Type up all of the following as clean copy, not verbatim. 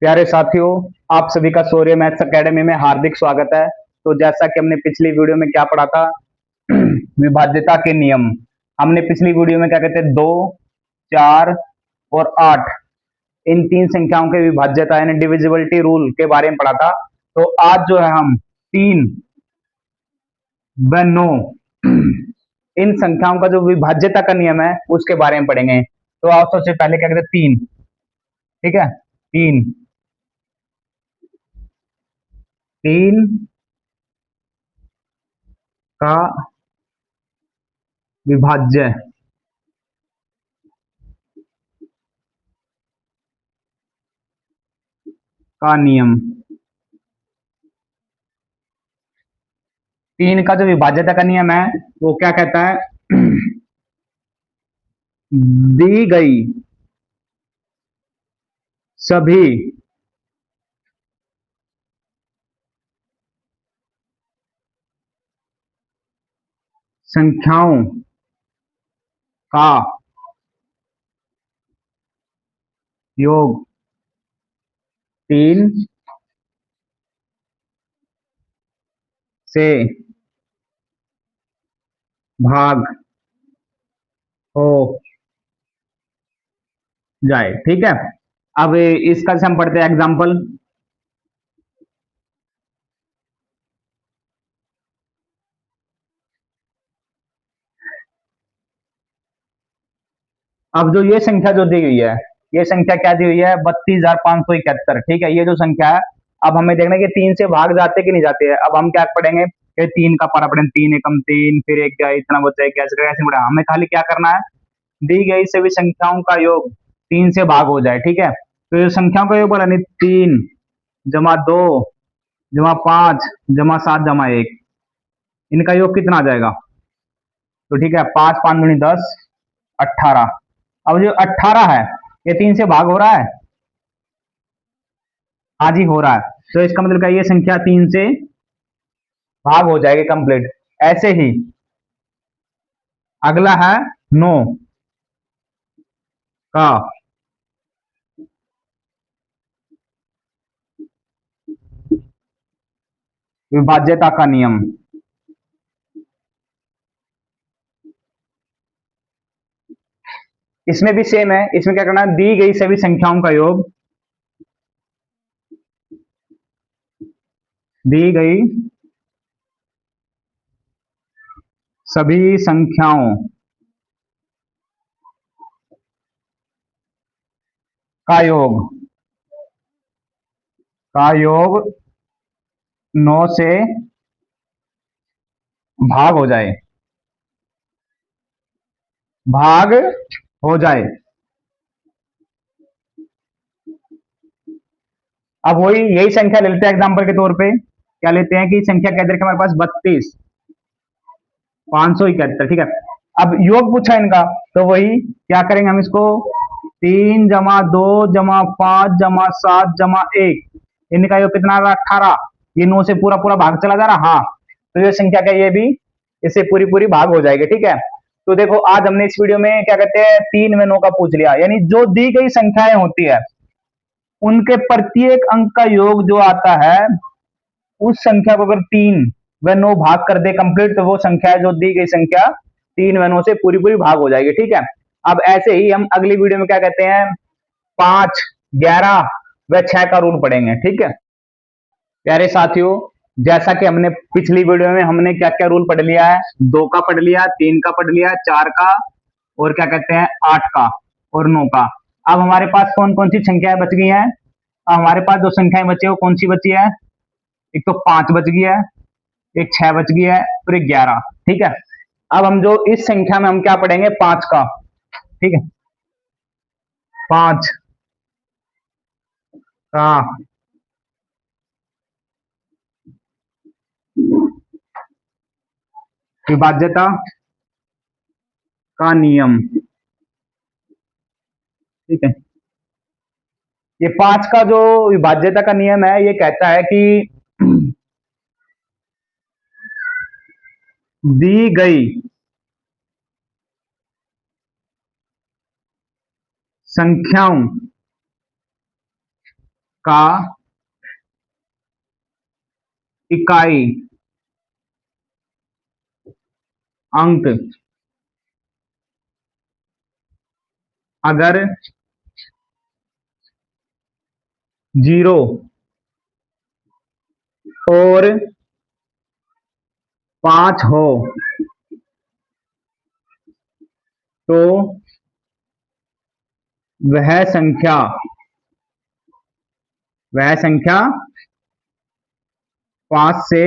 प्यारे साथियों, आप सभी का शौर्य मैथ्स एकेडमी में हार्दिक स्वागत है। तो जैसा कि हमने पिछली वीडियो में क्या पढ़ा था, विभाज्यता के नियम। हमने पिछली वीडियो में क्या कहते हैं, 2, 4 और 8 इन तीन संख्याओं के विभाज्यता यानी डिविजिबिलिटी रूल के बारे में पढ़ा था। तो आज जो है हम 3 व 9 इन संख्याओं का जो विभाज्यता का नियम है उसके बारे में पढ़ेंगे। तो आप सबसे पहले क्या कहते हैं, 3। ठीक है, 3 3 का विभाज्य का नियम। 3 का जो विभाज्यता का नियम है वो क्या कहता है, दी गई सभी संख्याओं का योग 3 से भाग हो जाए। ठीक है, अब इसका से हम पढ़ते हैं एग्जाम्पल। अब जो ये संख्या जो दी हुई है, ये संख्या क्या दी हुई है, 32,571। ठीक है, ये जो संख्या है, अब हमें देखना है कि 3 से भाग जाते कि नहीं जाते हैं। अब हम क्या पढ़ेंगे कि 3 का पारा पढ़ेंगे, 3 एकम 3, फिर एक क्या इतना बचा है, कैसे कैसे बढ़ा। हमें खाली क्या करना है, दी गई सभी संख्याओं का योग 3 से भाग हो जाए। ठीक है, तो ये संख्याओं का योग बोला नहीं, 3 जमा 2 जमा 5 जमा 7 जमा 1, इनका योग कितना आ जाएगा। तो ठीक है, 5 5 दूनी 10, 18। अब जो 18 है ये 3 से भाग हो रहा है। हाँ जी, हो रहा है। तो इसका मतलब क्या, ये संख्या 3 से भाग हो जाएगी कंप्लीट। ऐसे ही अगला है 9 का विभाज्यता का नियम। इसमें भी सेम है। इसमें क्या करना है, दी गई सभी संख्याओं का योग, दी गई सभी संख्याओं का योग 9 से भाग हो जाए, भाग हो जाए। अब वही यही संख्या ले लेते हैं एग्जाम्पल के तौर पे। क्या लेते हैं कि संख्या कहते हैं हमारे पास 32,571। ठीक है, अब योग पूछा इनका, तो वही क्या करेंगे हम इसको, 3 जमा 2 जमा 5 जमा 7 जमा 1, इनका योग कितना आ रहा, 18। ये 9 से पूरा पूरा भाग चला जा रहा। हाँ, तो ये संख्या क्या, ये भी इससे पूरी पूरी भाग हो जाएगी। ठीक है, तो देखो आज हमने इस वीडियो में क्या कहते हैं, 3 में 9 का पूछ लिया, यानी जो दी गई संख्याएं होती है उनके प्रत्येक अंक का योग जो आता है, उस संख्या को अगर 3 व 9 भाग कर दे कंप्लीट, तो वो संख्या है जो दी गई संख्या 3 व 9 से पूरी पूरी भाग हो जाएगी। ठीक है, अब ऐसे ही हम अगली वीडियो में क्या कहते हैं, 5, 11 व 6 का रूल पढ़ेंगे। ठीक है प्यारे साथियों, जैसा कि हमने पिछली वीडियो में हमने क्या क्या रूल पढ़ लिया है, 2 का पढ़ लिया, 3 का पढ़ लिया, 4 का, और क्या कहते हैं 8 का और 9 का। अब हमारे पास कौन कौन सी संख्याएं बच गई हैं। हमारे पास जो संख्याएं बची है वो कौन सी बची है, एक तो 5 बच गई है, एक 6 बच गई है और एक 11। ठीक है, अब हम जो इस संख्या में हम क्या पढ़ेंगे, 5 का। ठीक है, 5 का विभाज्यता का नियम। ठीक है, ये 5 का जो विभाज्यता का नियम है, ये कहता है कि दी गई संख्याओं का इकाई अंक अगर 0 और 5 हो तो वह संख्या 5 से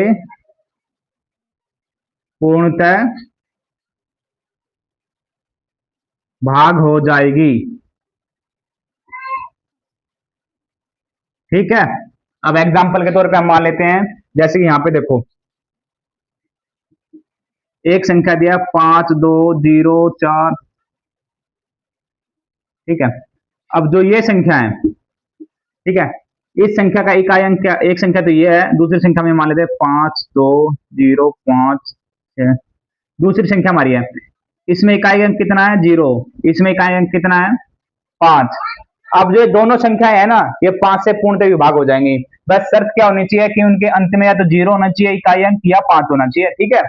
पूर्णतः भाग हो जाएगी। ठीक है। अब एग्जाम्पल के तौर पे हम मान लेते हैं, जैसे कि यहां पे देखो एक संख्या दिया 5204। ठीक है। अब जो ये संख्या है, ठीक है, इस संख्या का इकाई अंक क्या, एक संख्या तो ये है, दूसरी संख्या में मान लेते हैं 5205। दूसरी संख्या हमारी है, इसमें इकाई अंक कितना है 0, इसमें इकाई अंक कितना है 5। अब जो दोनों संख्याएं है ना, ये 5 से पूर्णतः विभाग हो जाएंगी। बस शर्त क्या होनी चाहिए कि उनके अंत में या तो 0 होना चाहिए इकाई अंक, या 5 होना चाहिए। ठीक है।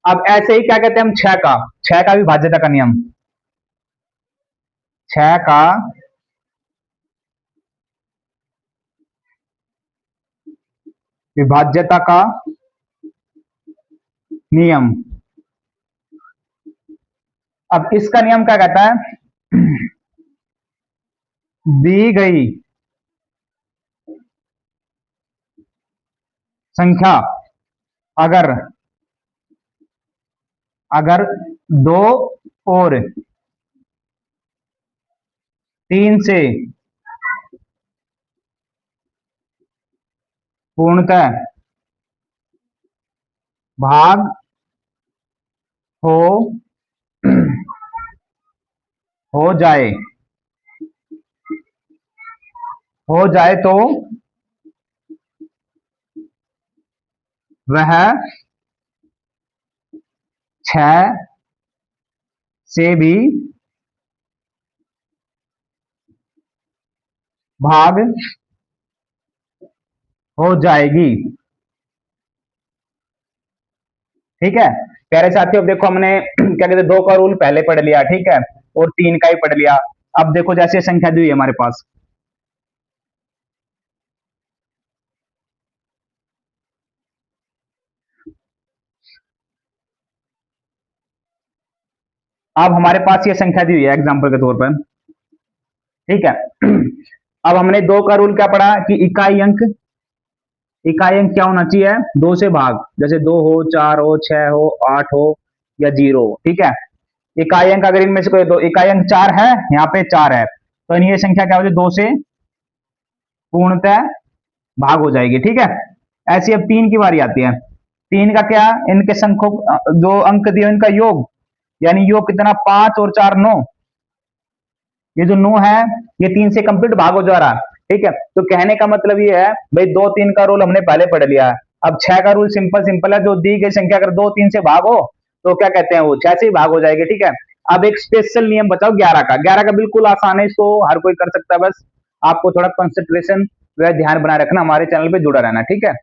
अब ऐसे ही क्या कहते हैं हम 6 का विभाज्यता का नियम, 6 का विभाज्यता का नियम। अब इसका नियम क्या कहता है, दी गई संख्या अगर 2 और 3 से पूर्णतः भाग हो जाए तो वह 6 से भी भाग हो जाएगी। ठीक है प्यारे साथियों, अब देखो हमने क्या कहते हैं 2 का रूल पहले पढ़ लिया, ठीक है, और 3 का ही पढ़ लिया। अब देखो जैसे संख्या दी है हमारे पास, अब हमारे पास ये संख्या दी हुई है एग्जांपल के तौर पर। ठीक है। अब हमने 2 का रूल क्या पढ़ा कि इकाई अंक क्या होना चाहिए 2 से भाग, जैसे 2 हो, 4 हो, 6 हो, 8 हो या 0 हो। ठीक है। इकाई अंक अगर इनमें से कोई दो इकाई अंक 4 है, यहाँ पे 4 है, तो ये संख्या क्या हो जाए 2 से पूर्णतः भाग हो जाएगी। ठीक है। ऐसी अब 3 की बारी आती है। 3 का क्या, इनके संख्यों जो अंक दिए इनका योग, यानी योग कितना 5 और 4 9। ये जो 9 है ये 3 से कंप्लीट भाग हो जा रहा है। ठीक है। तो कहने का मतलब ये है भाई 2 3 का रूल हमने पहले पढ़ लिया है। अब 6 का रूल सिंपल है, जो दी गई संख्या अगर 2 3 से भाग हो तो क्या कहते हैं वो 6 से ही भाग हो जाएगी। ठीक है। अब एक स्पेशल नियम बताओ 11 का बिल्कुल आसान है, इसको हर कोई कर सकता है, बस आपको थोड़ा कंसंट्रेशन व ध्यान बनाए रखना, हमारे चैनल पे जुड़ा रहना। ठीक है।